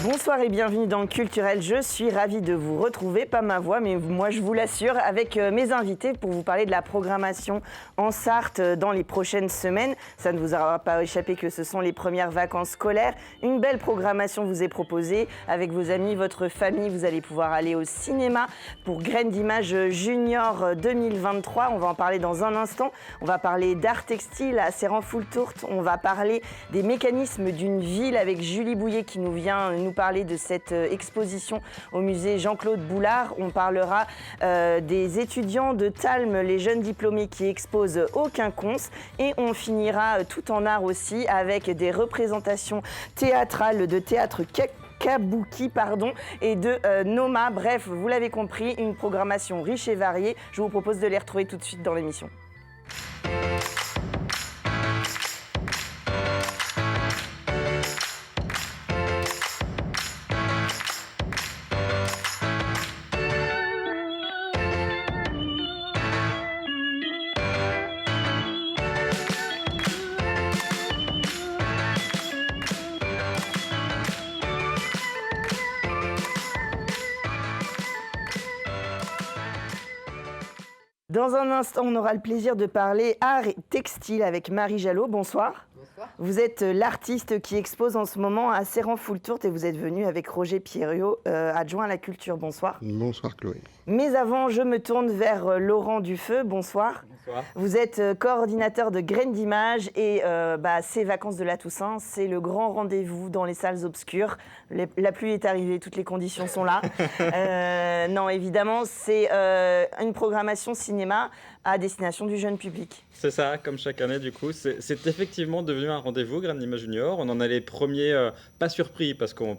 Bonsoir et bienvenue dans Culturel. Je suis ravie de vous retrouver, pas ma voix, mais moi je vous l'assure, avec mes invités pour vous parler de la programmation en Sarthe dans les prochaines semaines. Ça ne vous aura pas échappé que ce sont les premières vacances scolaires. Une belle programmation vous est proposée. Avec vos amis, votre famille, vous allez pouvoir aller au cinéma pour Graines d'Images Junior 2023. On va en parler dans un instant. On va parler d'art textile à Serran-Foultourte. On va parler des mécanismes d'une ville avec Julie Bouillet qui nous vient nous parler de cette exposition au musée Jean-Claude Boulard. On parlera des étudiants de Talm, les jeunes diplômés qui exposent au Quinconce. Et on finira tout en art aussi avec des représentations théâtrales de théâtre Kabuki et de Noma. Bref, vous l'avez compris, une programmation riche et variée. Je vous propose de les retrouver tout de suite dans l'émission. Dans un instant, on aura le plaisir de parler art et textile avec Marie Jalot. Bonsoir. Bonsoir. Vous êtes l'artiste qui expose en ce moment à Serran-Foultourte et vous êtes venu avec Roger Pierriot, adjoint à la culture. Bonsoir. Bonsoir Chloé. Mais avant, je me tourne vers Laurent Dufeu. Bonsoir. Bonsoir. Vous êtes coordinateur de Graines d'Images et ces vacances de la Toussaint, c'est le grand rendez-vous dans les salles obscures. La pluie est arrivée, toutes les conditions sont là. Non, évidemment, c'est une programmation cinéma à destination du jeune public. C'est ça, comme chaque année du coup. C'est effectivement devenu un rendez-vous, Graines d'Images Junior. On en a les premiers, pas surpris parce qu'on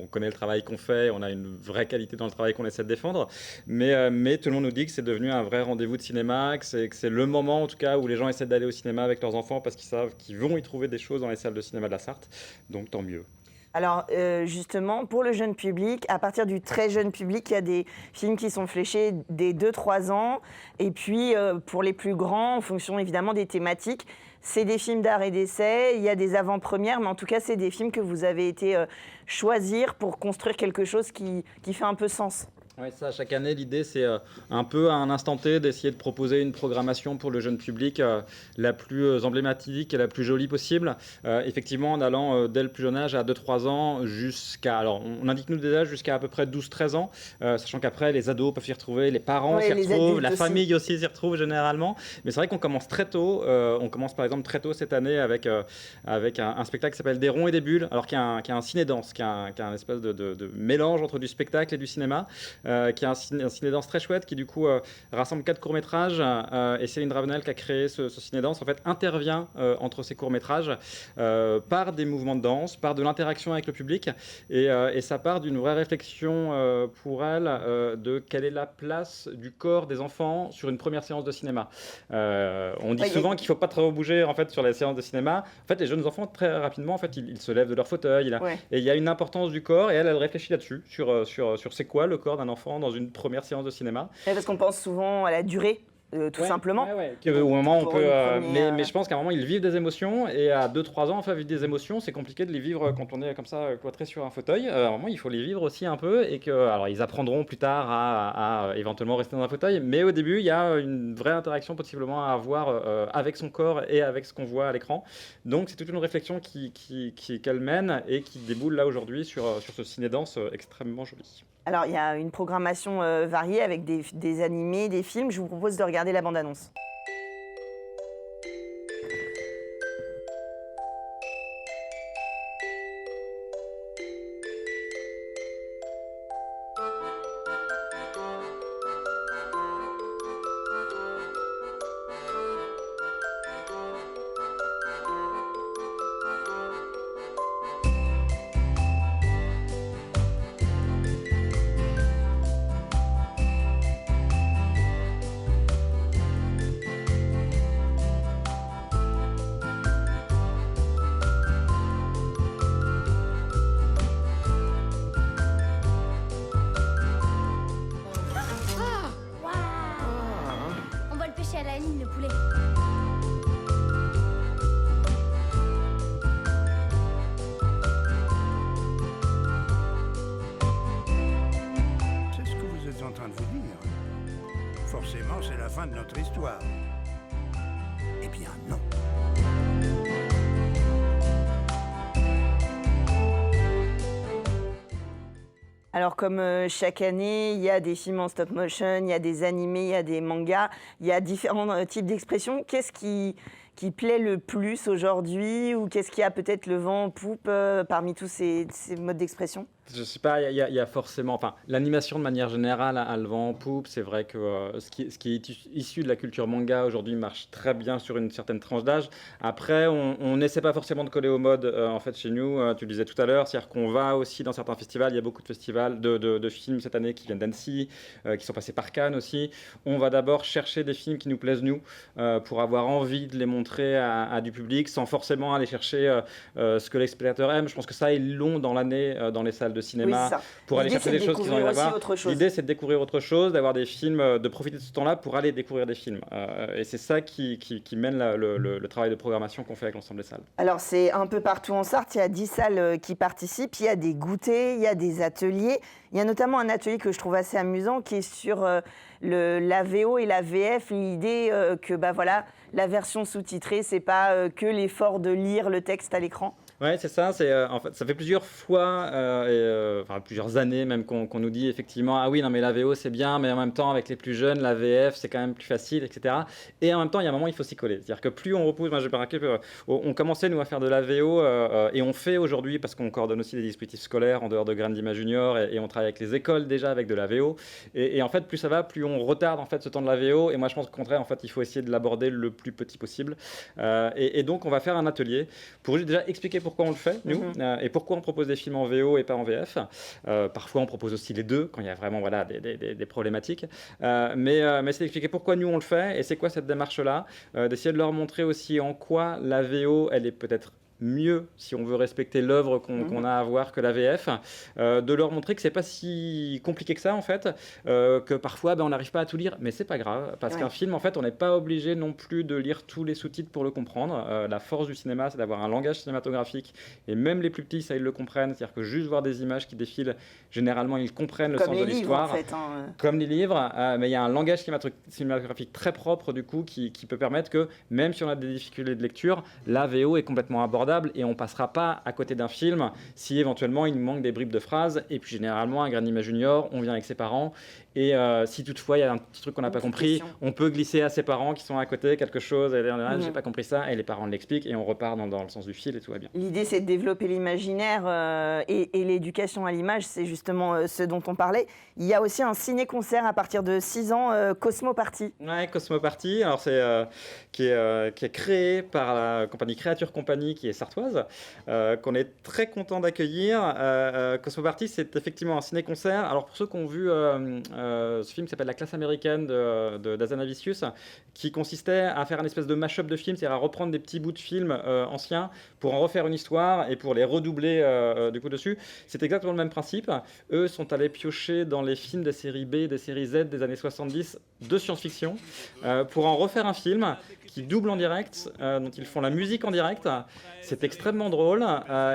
connaît le travail qu'on fait, on a une vraie qualité dans le travail qu'on essaie de défendre. Mais tout le monde nous dit que c'est devenu un vrai rendez-vous de cinéma, que c'est le moment en tout cas où les gens essaient d'aller au cinéma avec leurs enfants parce qu'ils savent qu'ils vont y trouver des choses dans les salles de cinéma de la Sarthe. Donc tant mieux. Alors justement, pour le jeune public, à partir du très jeune public, il y a des films qui sont fléchés dès 2-3 ans. Et puis pour les plus grands, en fonction évidemment des thématiques, c'est des films d'art et d'essai, il y a des avant-premières, mais en tout cas, c'est des films que vous avez été choisir pour construire quelque chose qui fait un peu sens. Oui, ça, chaque année, l'idée, c'est un peu à un instant T d'essayer de proposer une programmation pour le jeune public la plus emblématique et la plus jolie possible. Effectivement, en allant dès le plus jeune âge, à 2-3 ans, jusqu'à... Alors, on indique nous des âges jusqu'à à peu près 12-13 ans, sachant qu'après, les ados peuvent s'y retrouver, les parents s'y retrouvent, la famille aussi s'y retrouve généralement. Mais c'est vrai qu'on commence très tôt. On commence par exemple très tôt cette année avec un spectacle qui s'appelle Des ronds et des bulles, alors qui est un ciné-danse, qui est un espèce de mélange entre du spectacle et du cinéma. Qui est un ciné-danse très chouette qui du coup rassemble 4 courts-métrages et Céline Dravenel qui a créé ce ciné-danse en fait intervient entre ces courts-métrages par des mouvements de danse, par de l'interaction avec le public et ça part d'une vraie réflexion pour elle de quelle est la place du corps des enfants sur une première séance de cinéma. On dit souvent qu'il ne faut pas trop bouger en fait sur les séances de cinéma. En fait les jeunes enfants très rapidement en fait ils se lèvent de leur fauteuil et il y a une importance du corps et elle réfléchit là-dessus sur c'est quoi le corps d'un enfant dans une première séance de cinéma. Parce qu'on pense souvent à la durée. Tout simplement. Au moment on peut, mais je pense qu'à un moment ils vivent des émotions et à 2-3 ans, enfin vivre des émotions, c'est compliqué de les vivre quand on est comme ça cloîtré sur un fauteuil. À un moment il faut les vivre aussi un peu et que, alors ils apprendront plus tard à éventuellement rester dans un fauteuil, mais au début il y a une vraie interaction possiblement à avoir avec son corps et avec ce qu'on voit à l'écran. Donc c'est toute une réflexion qu'elle mène et qui déboule là aujourd'hui sur ce ciné-danse extrêmement joli. Alors, il y a une programmation variée avec des animés, des films. Je vous propose de regarder la bande-annonce. fin de notre histoire. Eh bien non. Alors comme chaque année, il y a des films en stop motion, il y a des animés, il y a des mangas, il y a différents types d'expressions. Qu'est-ce qui plaît le plus aujourd'hui ou qu'est-ce qui a peut-être le vent en poupe parmi tous ces modes d'expression ? Je sais pas, il y a forcément, enfin, l'animation de manière générale a le vent en poupe. C'est vrai que ce qui est issu de la culture manga aujourd'hui marche très bien sur une certaine tranche d'âge. Après, on n'essaie pas forcément de coller au mode, en fait, chez nous, tu le disais tout à l'heure, c'est-à-dire qu'on va aussi dans certains festivals, il y a beaucoup de festivals de films cette année qui viennent d'Annecy, qui sont passés par Cannes aussi. On va d'abord chercher des films qui nous plaisent, nous, pour avoir envie de les montrer à du public, sans forcément aller chercher ce que les spectateurs aiment. Je pense que ça, ils l'ont dans l'année, dans les salles de cinéma, oui, pour aller chercher des choses qu'ils ont envie d'avoir. L'idée, c'est de découvrir autre chose, d'avoir des films, de profiter de ce temps-là pour aller découvrir des films. Et c'est ça qui mène le travail de programmation qu'on fait avec l'ensemble des salles. Alors, c'est un peu partout en Sarthe, il y a 10 salles qui participent, il y a des goûters, il y a des ateliers. Il y a notamment un atelier que je trouve assez amusant qui est sur la VO et la VF, l'idée que voilà, la version sous-titrée, c'est pas que l'effort de lire le texte à l'écran. Ouais, c'est ça. En fait, ça fait plusieurs fois, enfin plusieurs années même qu'on nous dit effectivement, ah oui, non mais la VO c'est bien, mais en même temps avec les plus jeunes, la VF c'est quand même plus facile, etc. Et en même temps, il y a un moment, il faut s'y coller. C'est-à-dire que plus on repousse, moi j'ai remarqué, on commençait nous à faire de la VO et on fait aujourd'hui parce qu'on coordonne aussi des dispositifs scolaires en dehors de Graines d'Images Junior et on travaille avec les écoles déjà avec de la VO. Et en fait, plus ça va, plus on retarde en fait ce temps de la VO. Et moi, je pense qu'au contraire, en fait, il faut essayer de l'aborder le plus petit possible. Et donc, on va faire un atelier pour déjà expliquer pourquoi on le fait, nous, et pourquoi on propose des films en VO et pas en VF. Parfois, on propose aussi les deux, quand il y a vraiment voilà, des problématiques. Mais c'est d'expliquer pourquoi nous, on le fait, et c'est quoi cette démarche-là, d'essayer de leur montrer aussi en quoi la VO, elle est peut-être mieux, si on veut respecter l'œuvre qu'on a à voir, que la VF, de leur montrer que c'est pas si compliqué que ça en fait, que parfois on n'arrive pas à tout lire, mais c'est pas grave, parce qu'un film en fait on n'est pas obligé non plus de lire tous les sous-titres pour le comprendre. La force du cinéma, c'est d'avoir un langage cinématographique, et même les plus petits ça ils le comprennent, c'est-à-dire que juste voir des images qui défilent, généralement ils comprennent le sens de l'histoire, en fait, comme les livres, mais il y a un langage cinématographique très propre du coup qui peut permettre que même si on a des difficultés de lecture, la VO est complètement abordable et on passera pas à côté d'un film si éventuellement il nous manque des bribes de phrases. Et puis généralement, un Graines d'Images Junior, on vient avec ses parents et si toutefois il y a un petit truc qu'on n'a pas compris, on peut glisser à ses parents qui sont à côté quelque chose et dire j'ai pas compris ça, et les parents l'expliquent et on repart dans le sens du fil et tout va bien. L'idée, c'est de développer l'imaginaire et l'éducation à l'image, c'est justement ce dont on parlait. Il y a aussi un ciné-concert à partir de 6 ans, Cosmo Party. Ouais, Cosmo Party, alors c'est qui est créé par la compagnie Créature Compagnie, qui est sartoise, qu'on est très content d'accueillir. Cosmo Party, c'est effectivement un ciné-concert. Alors pour ceux qui ont vu ce film qui s'appelle La classe américaine d'Azanavicius, qui consistait à faire une espèce de mash-up de films, c'est-à-dire à reprendre des petits bouts de films anciens pour en refaire une histoire et pour les redoubler du coup dessus. C'est exactement le même principe. Eux sont allés piocher dans les films des séries B, des séries Z des années 70 de science-fiction pour en refaire un film qui double en direct, dont ils font la musique en direct. C'est extrêmement drôle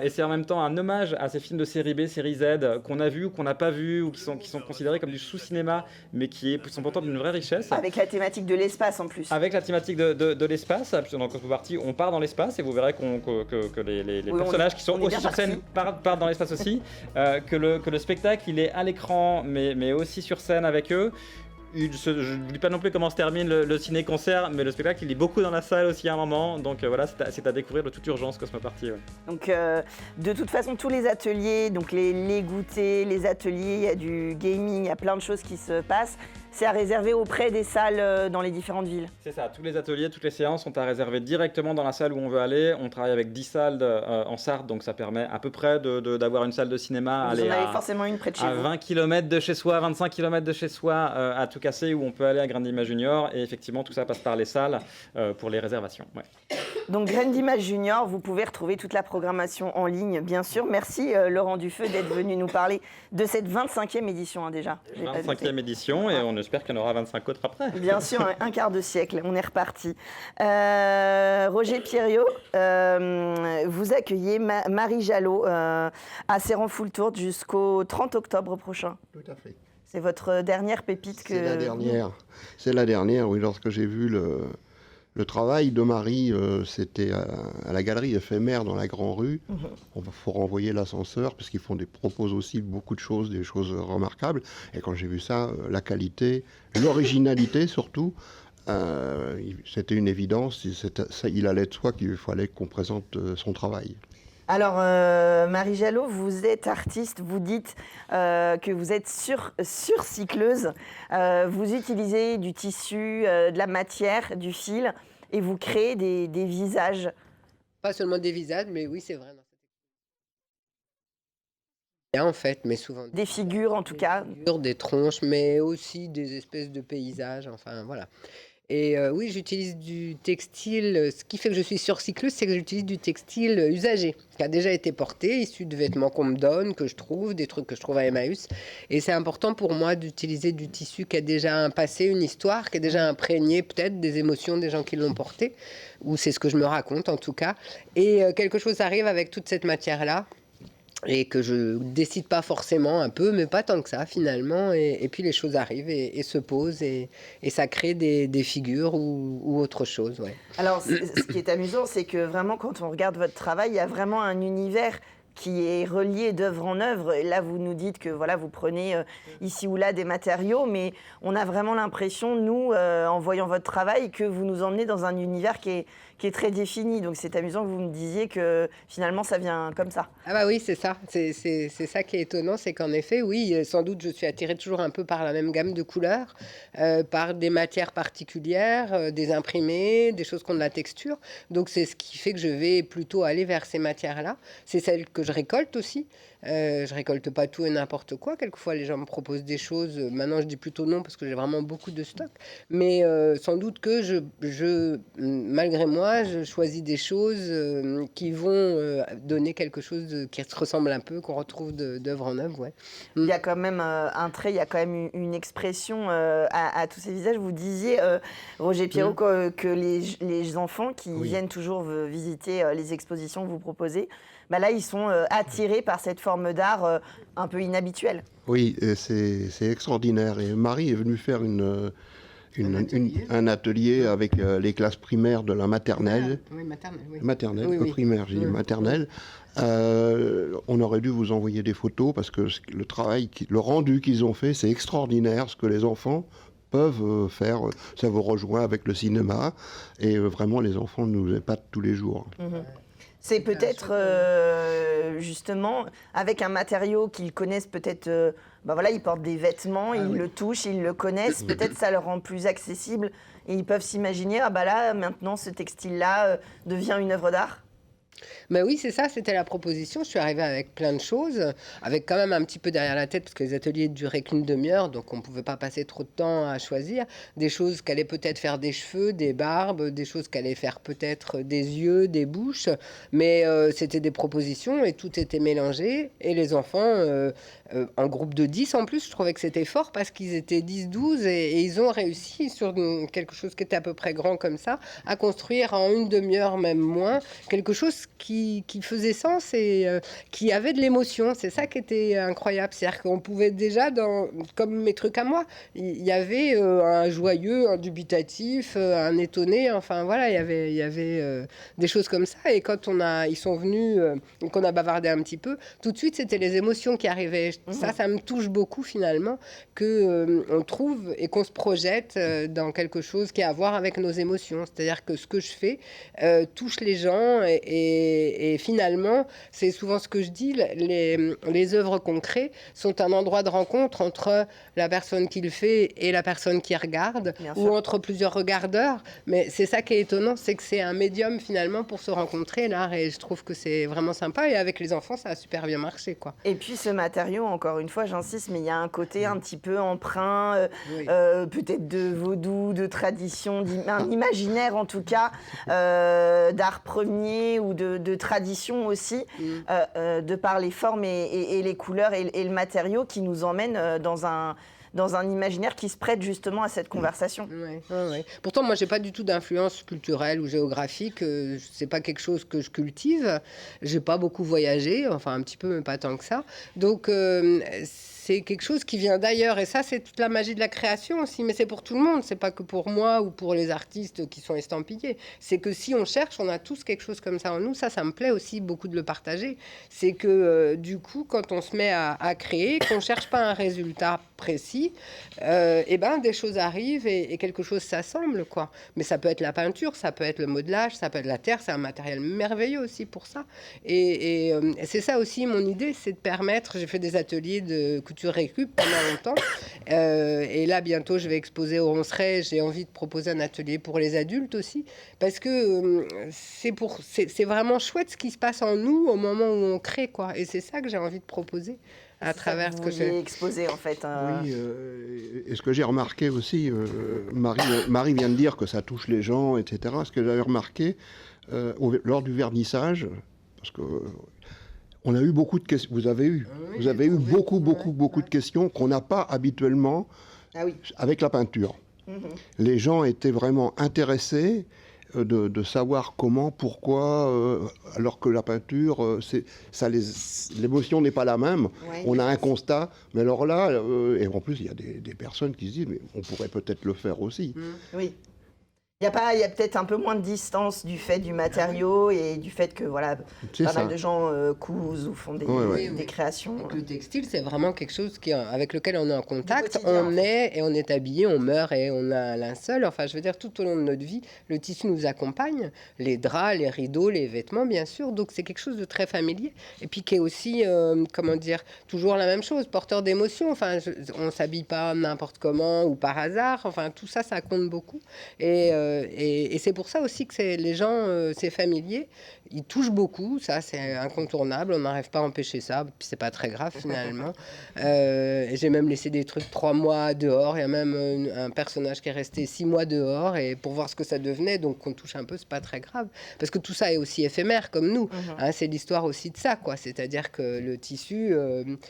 et c'est en même temps un hommage à ces films de série B, série Z qu'on a vu ou qu'on n'a pas vu ou qui sont considérés comme du sous-cinéma mais qui sont pourtant d'une vraie richesse. Avec la thématique de l'espace en plus. Avec la thématique de l'espace, dans Cosmo Party, on part dans l'espace et vous verrez que les personnages qui sont aussi sur scène partent dans l'espace aussi, que le spectacle il est à l'écran mais aussi sur scène avec eux. Je ne dis pas non plus comment se termine le ciné-concert, mais le spectacle il est beaucoup dans la salle aussi à un moment, donc voilà, c'est à découvrir de toute urgence Cosmo Party. Ouais. Donc de toute façon tous les ateliers, donc les goûters, les ateliers, il y a du gaming, il y a plein de choses qui se passent. C'est à réserver auprès des salles dans les différentes villes. C'est ça, tous les ateliers, toutes les séances sont à réserver directement dans la salle où on veut aller. On travaille avec 10 salles en Sarthe, donc ça permet à peu près d'avoir une salle de cinéma. Vous en avez forcément une près de chez vous. À 20 km de chez soi, 25 km de chez soi, à tout casser, où on peut aller à Graines d'Images Junior. Et effectivement, tout ça passe par les salles pour les réservations. Ouais. Donc Graines d'Images Junior, vous pouvez retrouver toute la programmation en ligne, bien sûr. Merci Laurent Dufeu d'être venu nous parler de cette 25e édition hein, déjà. 25e édition et on espère qu'il y en aura 25 autres après. Bien sûr, un quart de siècle, on est reparti. Roger Pierriot, vous accueillez Marie Jalot à Serran Full Tour jusqu'au 30 octobre prochain. Tout à fait. C'est votre dernière pépite que... C'est la dernière, oui. Lorsque j'ai vu le travail de Marie, c'était à la galerie éphémère dans la Grande Rue. Il faut renvoyer l'ascenseur parce qu'ils proposent aussi beaucoup de choses, des choses remarquables. Et quand j'ai vu ça, la qualité, l'originalité surtout, c'était une évidence. Il allait de soi qu'il fallait qu'on présente son travail. Alors, Marie Jalot, vous êtes artiste, vous dites que vous êtes surcycleuse. Vous utilisez du tissu, de la matière, du fil, et vous créez des visages. Pas seulement des visages, mais oui, c'est vrai. En fait, mais souvent... Des figures, en tout cas. Des tronches, mais aussi des espèces de paysages, enfin, voilà. Et oui, j'utilise du textile. Ce qui fait que je suis surcycleuse, c'est que j'utilise du textile usagé, qui a déjà été porté, issu de vêtements qu'on me donne, que je trouve, des trucs que je trouve à Emmaüs. Et c'est important pour moi d'utiliser du tissu qui a déjà un passé, une histoire, qui a déjà imprégné peut-être des émotions des gens qui l'ont porté, ou c'est ce que je me raconte en tout cas. Et quelque chose arrive avec toute cette matière-là, et que je décide pas forcément, un peu, mais pas tant que ça finalement, et puis les choses arrivent et se posent, et ça crée des figures ou autre chose. Ouais. Alors, ce qui est amusant, c'est que vraiment, quand on regarde votre travail, il y a vraiment un univers qui est relié d'œuvre en œuvre. Et là, vous nous dites que voilà, vous prenez ici ou là des matériaux, mais on a vraiment l'impression, nous, en voyant votre travail, que vous nous emmenez dans un univers qui est très défini. Donc c'est amusant que vous me disiez que finalement, ça vient comme ça. Ah bah oui, c'est ça. C'est ça qui est étonnant, c'est qu'en effet, oui, sans doute, je suis attirée toujours un peu par la même gamme de couleurs, par des matières particulières, des imprimés, des choses qui ont de la texture. Donc c'est ce qui fait que je vais plutôt aller vers ces matières-là. C'est celles que je récolte aussi. Je récolte pas tout et n'importe quoi. Quelquefois, les gens me proposent des choses. Maintenant, je dis plutôt non parce que j'ai vraiment beaucoup de stock. Mais sans doute que malgré moi, je choisis des choses qui vont donner quelque chose qui se ressemble un peu, qu'on retrouve d'œuvre en œuvre. Ouais. Il y a quand même un trait, il y a quand même une expression à tous ces visages. Vous disiez, Roger Pierrot, que les enfants qui viennent toujours visiter les expositions que vous proposez, bah là, ils sont attirés par cette forme d'art un peu inhabituelle. Oui, c'est extraordinaire. Et Marie est venue faire un atelier avec les classes primaires de la maternelle. Oui, maternelle, oui. Maternelle, Oui, oui. primaire, j'ai dit maternelle. On aurait dû vous envoyer des photos parce que le rendu qu'ils ont fait, c'est extraordinaire. Ce que les enfants peuvent faire, ça vous rejoint avec le cinéma. Et vraiment, les enfants nous épatent tous les jours. C'est peut-être justement avec un matériau qu'ils connaissent peut-être. Voilà, ils portent des vêtements, ils le touchent, ils le connaissent. Peut-être ça leur rend plus accessible et ils peuvent s'imaginer là maintenant ce textile-là devient une œuvre d'art. Ben oui, c'est ça, c'était la proposition. Je suis arrivée avec plein de choses, avec quand même un petit peu derrière la tête, parce que les ateliers duraient qu'une demi-heure, donc on ne pouvait pas passer trop de temps à choisir. Des choses qu'allaient peut-être faire des cheveux, des barbes, des choses qu'allaient faire peut-être des yeux, des bouches, mais c'était des propositions et tout était mélangé. Et les enfants, en groupe de 10 en plus, je trouvais que c'était fort parce qu'ils étaient 10-12 et ils ont réussi sur quelque chose qui était à peu près grand comme ça, à construire en une demi-heure, même moins, quelque chose qui faisait sens et qui avait de l'émotion. C'est ça qui était incroyable. C'est-à-dire qu'on pouvait déjà, comme mes trucs à moi, il y avait un joyeux, un dubitatif, un étonné. Enfin voilà, il y avait des choses comme ça. Et quand ils sont venus, qu'on a bavardé un petit peu, tout de suite, c'était les émotions qui arrivaient. Ça me touche beaucoup finalement, qu'on trouve et qu'on se projette dans quelque chose qui a à voir avec nos émotions. C'est-à-dire que ce que je fais touche les gens et finalement, c'est souvent ce que je dis, les œuvres qu'on crée sont un endroit de rencontre entre la personne qui le fait et la personne qui regarde, ou entre plusieurs regardeurs. Mais c'est ça qui est étonnant, c'est que c'est un médium finalement pour se rencontrer, l'art, et je trouve que c'est vraiment sympa. Et avec les enfants, ça a super bien marché, quoi. Et puis ce matériau, encore une fois, j'insiste, mais il y a un côté un petit peu emprunt, peut-être de vaudou, de tradition, un imaginaire en tout cas, d'art premier ou de tradition aussi, de par les formes et les couleurs et le matériau qui nous emmène dans dans un imaginaire qui se prête justement à cette conversation. Ouais. Pourtant, moi, j'ai pas du tout d'influence culturelle ou géographique. C'est pas quelque chose que je cultive. J'ai pas beaucoup voyagé, enfin un petit peu, mais pas tant que ça. Donc, c'est quelque chose qui vient d'ailleurs. Et ça, c'est toute la magie de la création aussi. Mais c'est pour tout le monde. C'est pas que pour moi ou pour les artistes qui sont estampillés. C'est que si on cherche, on a tous quelque chose comme ça en nous. Ça me plaît aussi beaucoup de le partager. C'est que du coup, quand on se met à créer, qu'on cherche pas un résultat précis, et ben des choses arrivent et quelque chose s'assemble, quoi. Mais ça peut être la peinture, ça peut être le modelage, ça peut être la terre. C'est un matériel merveilleux aussi pour ça. Et c'est ça aussi mon idée, c'est de permettre. J'ai fait des ateliers de couture récup pendant longtemps. Et là, bientôt, je vais exposer au Ronceret. J'ai envie de proposer un atelier pour les adultes aussi, parce que c'est vraiment chouette ce qui se passe en nous au moment où on crée, quoi. Et c'est ça que j'ai envie de proposer à travers ce que j'ai exposé en fait. Oui, et ce que j'ai remarqué aussi, Marie vient de dire que ça touche les gens, etc. Ce que j'avais remarqué lors du vernissage, parce que on a eu beaucoup de questions. Vous avez eu beaucoup de questions qu'on n'a pas habituellement avec la peinture. Les gens étaient vraiment intéressés de savoir comment, pourquoi, alors que la peinture, l'émotion n'est pas la même. On a un constat, mais alors là, et en plus, il y a des personnes qui se disent, mais on pourrait peut-être le faire aussi. Oui. Il y a peut-être un peu moins de distance du fait du matériau et du fait que pas mal de gens cousent ou font des créations. Et le textile, c'est vraiment quelque chose avec lequel on est en contact. On est habillé, on meurt et on a un linceul. Enfin, je veux dire, tout au long de notre vie, le tissu nous accompagne. Les draps, les rideaux, les vêtements, bien sûr. Donc, c'est quelque chose de très familier. Et puis, qui est aussi, toujours la même chose, porteur d'émotions. Enfin, on ne s'habille pas n'importe comment ou par hasard. Enfin, tout ça, ça compte beaucoup. Et c'est pour ça aussi que les gens, c'est familier. Ils touchent beaucoup, ça c'est incontournable, on n'arrive pas à empêcher ça, puis c'est pas très grave finalement. J'ai même laissé des trucs 3 mois dehors, il y a même un personnage qui est resté 6 mois dehors et pour voir ce que ça devenait, donc on touche un peu, c'est pas très grave. Parce que tout ça est aussi éphémère comme nous, c'est l'histoire aussi de ça, quoi. C'est-à-dire que le tissu,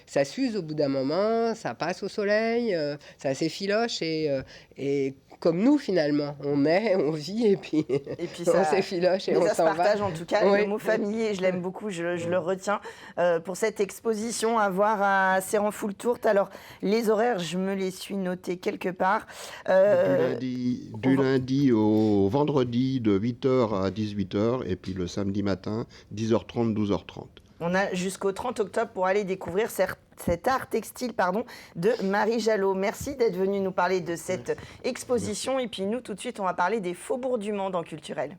ça s'use au bout d'un moment, ça passe au soleil, ça s'effiloche et comme nous finalement, on vit et puis on s'effiloche et on s'en va. Ça se partage en tout cas. Le mot familier, je l'aime beaucoup, je le retiens. Pour cette exposition à voir à Serran-Foultourte, alors les horaires, je me les suis notés quelque part. Du lundi au vendredi de 8h à 18h et puis le samedi matin 10h30, 12h30. On a jusqu'au 30 octobre pour aller découvrir cet art textile de Marie Jalot. Merci d'être venue nous parler de cette exposition. Et puis nous, tout de suite, on va parler des faubourgs du Mans dans Culturel.